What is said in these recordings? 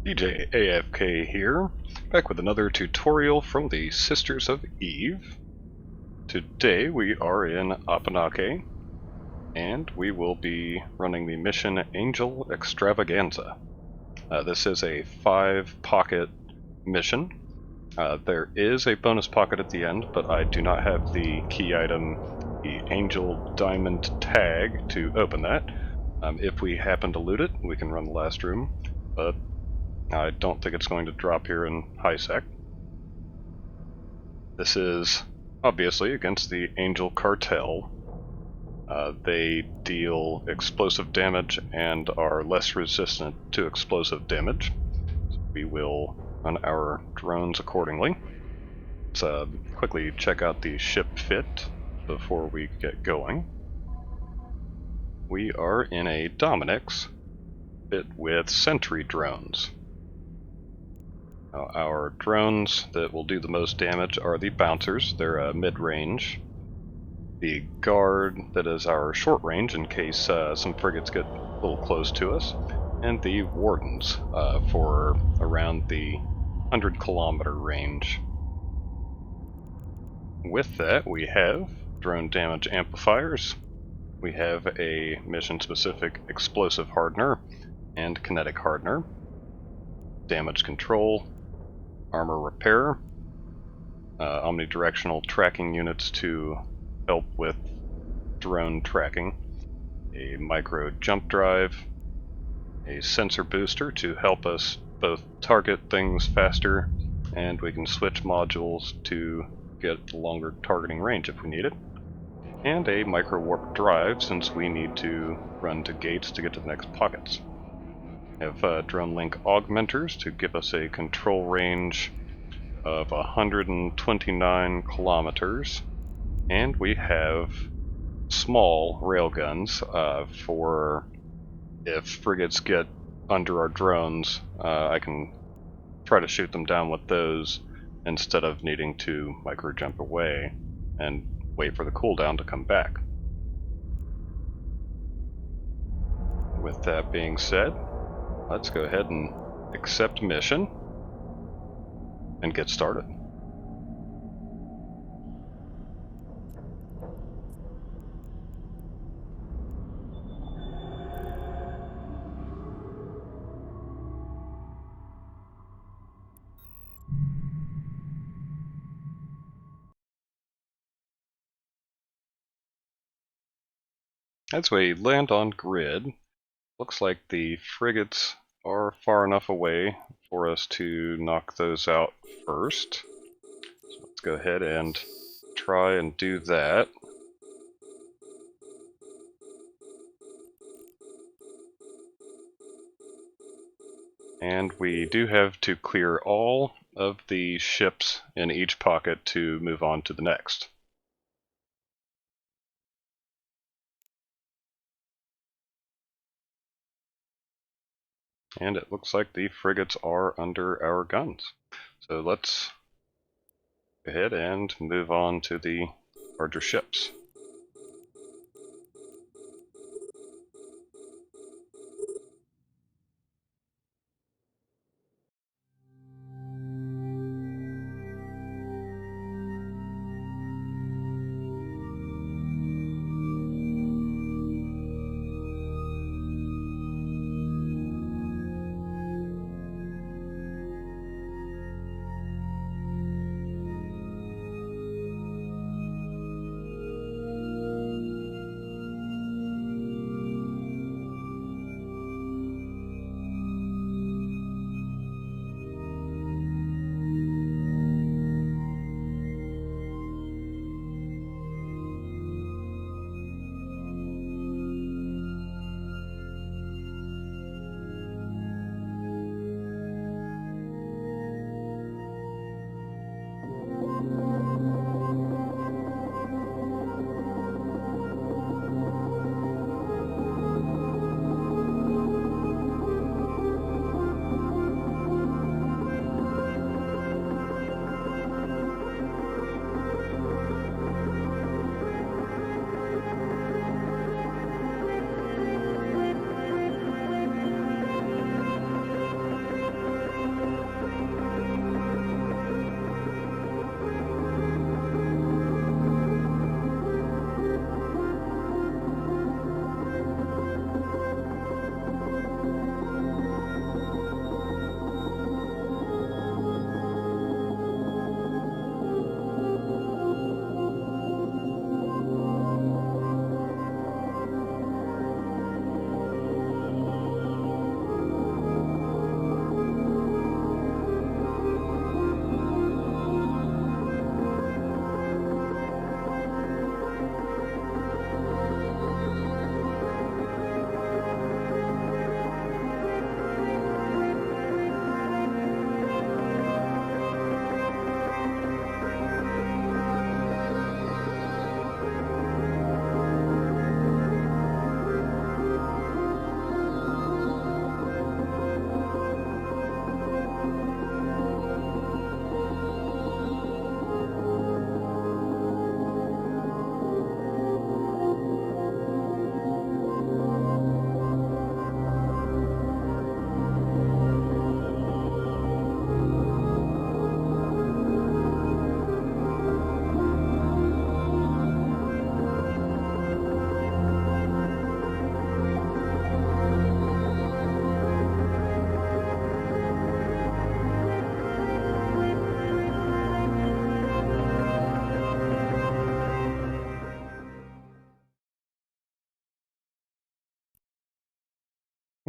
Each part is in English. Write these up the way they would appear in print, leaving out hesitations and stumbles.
DJ AFK here, back with another tutorial from the Sisters of Eve. Today we are in Apanake, and we will be running the mission Angel Extravaganza. This is a 5-pocket mission. There is a bonus pocket at the end, but I do not have the key item, the Angel Diamond tag, to open that. If we happen to loot it, we can run the last room, but I don't think it's going to drop here in high sec. This is obviously against the Angel Cartel. They deal explosive damage and are less resistant to explosive damage. So we will run our drones accordingly. Let's quickly check out the ship fit before we get going. We are in a Dominix fit with Sentry drones. Our drones that will do the most damage are the bouncers. They're mid-range. The guard, that is our short range in case some frigates get a little close to us. And the wardens for around the 100-kilometer range. With that, we have drone damage amplifiers. We have a mission-specific explosive hardener and kinetic hardener. Damage control. Armor repair, omnidirectional tracking units to help with drone tracking, a micro jump drive, a sensor booster to help us both target things faster, and we can switch modules to get longer targeting range if we need it, and a micro warp drive since we need to run to gates to get to the next pockets. We have drone link augmenters to give us a control range of 129 kilometers, and we have small railguns for if frigates get under our drones. I can try to shoot them down with those instead of needing to micro jump away and wait for the cooldown to come back. With that being said, let's go ahead and accept mission and get started. As we land on grid, looks like the frigates are far enough away for us to knock those out first. So let's go ahead and try and do that. And we do have to clear all of the ships in each pocket to move on to the next. And it looks like the frigates are under our guns. So let's go ahead and move on to the larger ships.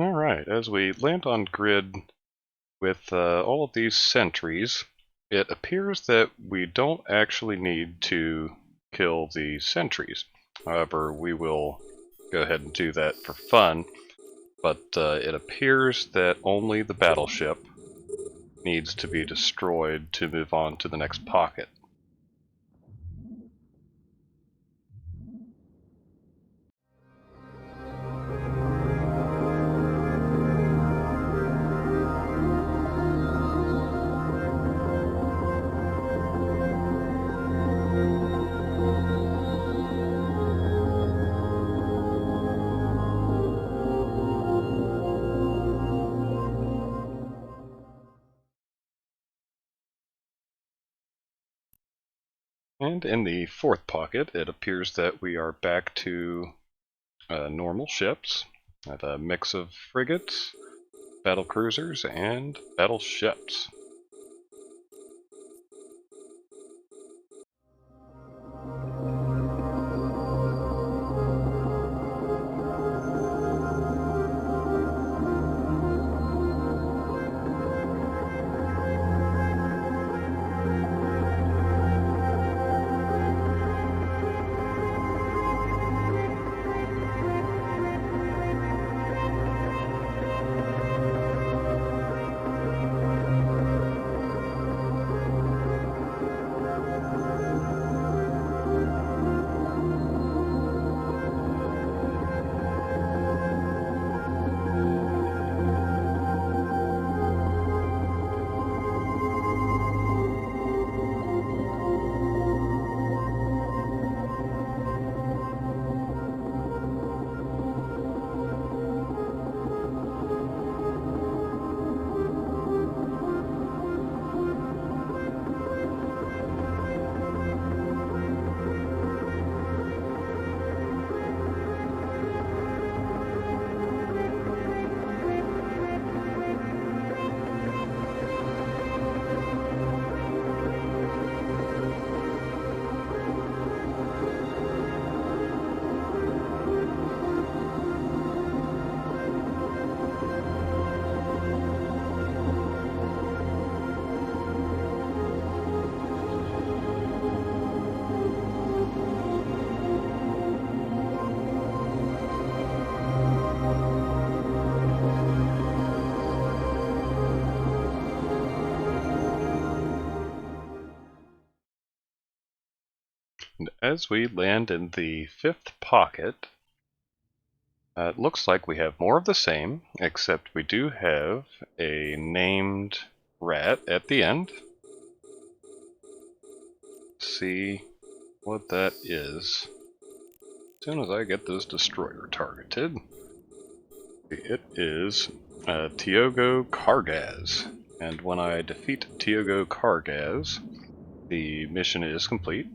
Alright, as we land on grid with all of these sentries, it appears that we don't actually need to kill the sentries. However, we will go ahead and do that for fun, but it appears that only the battleship needs to be destroyed to move on to the next pocket. And in the fourth pocket, it appears that we are back to normal ships, with a mix of frigates, battlecruisers, and battleships. And as we land in the fifth pocket, it looks like we have more of the same, except we do have a named rat at the end. See what that is as soon as I get this destroyer targeted. It is Tiogo Kargaz, and when I defeat Tiogo Kargaz, the mission is complete.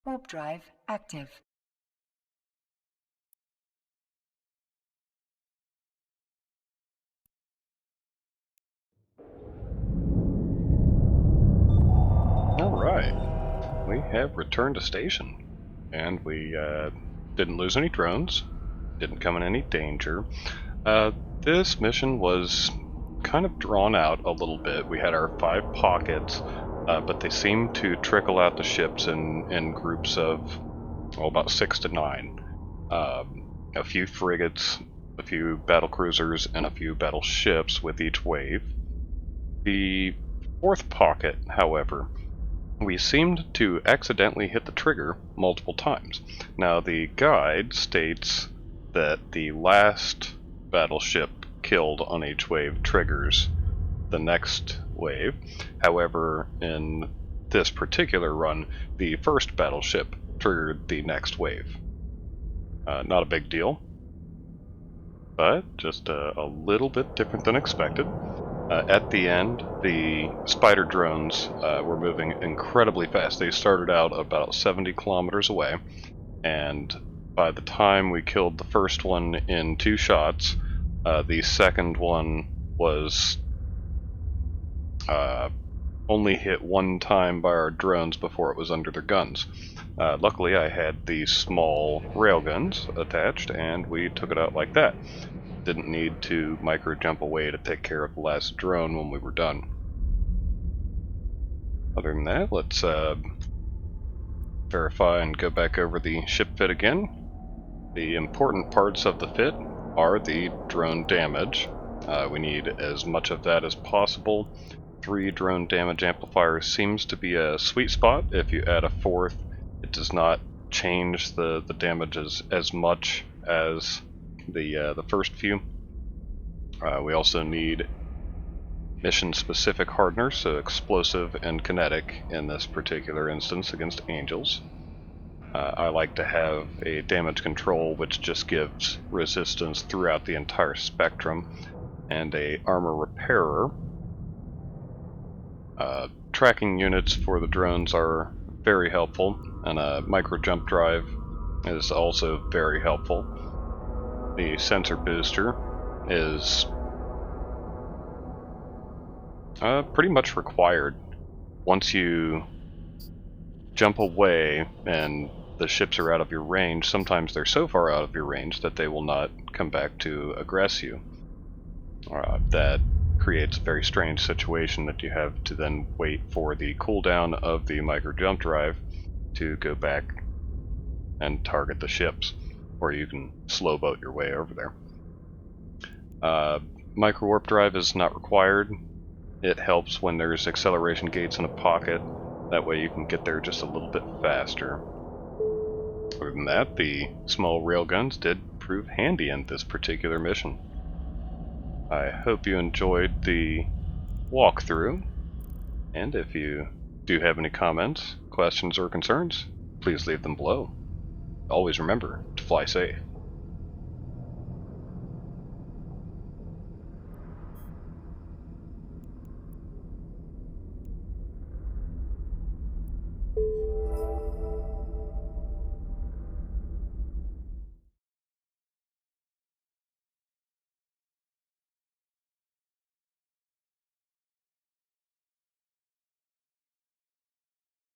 Warp drive active. Alright, we have returned to station, and we didn't lose any drones, didn't come in any danger. This mission was kind of drawn out a little bit. We had our 5 pockets, but they seemed to trickle out the ships in groups of, well, about 6 to 9. A few frigates, a few battlecruisers, and a few battleships with each wave. The 4th pocket, however, we seemed to accidentally hit the trigger multiple times. Now, the guide states that the last battleship killed on each wave triggers the next wave. However, in this particular run, the first battleship triggered the next wave. Not a big deal, but just a little bit different than expected. At the end, the spider drones were moving incredibly fast. They started out about 70 kilometers away, and by the time we killed the first one in 2 shots, the second one was only hit 1 time by our drones before it was under their guns. Luckily, I had these small railguns attached, and we took it out like that. Didn't need to micro jump away to take care of the last drone when we were done. Other than that, let's verify and go back over the ship fit again. The important parts of the fit are the drone damage. We need as much of that as possible. 3 drone damage amplifiers seems to be a sweet spot. If you add a 4th, it does not change the damages as much as the first few. We also need mission-specific hardeners, so explosive and kinetic in this particular instance against angels. I like to have a damage control which just gives resistance throughout the entire spectrum, and a armor repairer. Tracking units for the drones are very helpful, and a micro jump drive is also very helpful. The sensor booster is pretty much required. Once you jump away and the ships are out of your range, sometimes they're so far out of your range that they will not come back to aggress you. That creates a very strange situation that you have to then wait for the cooldown of the micro jump drive to go back and target the ships, or you can slow boat your way over there. Micro warp drive is not required. It helps when there's acceleration gates in a pocket. That way you can get there just a little bit faster. Other than that, the small railguns did prove handy in this particular mission. I hope you enjoyed the walkthrough, and if you do have any comments, questions, or concerns, please leave them below. Always remember to fly safe.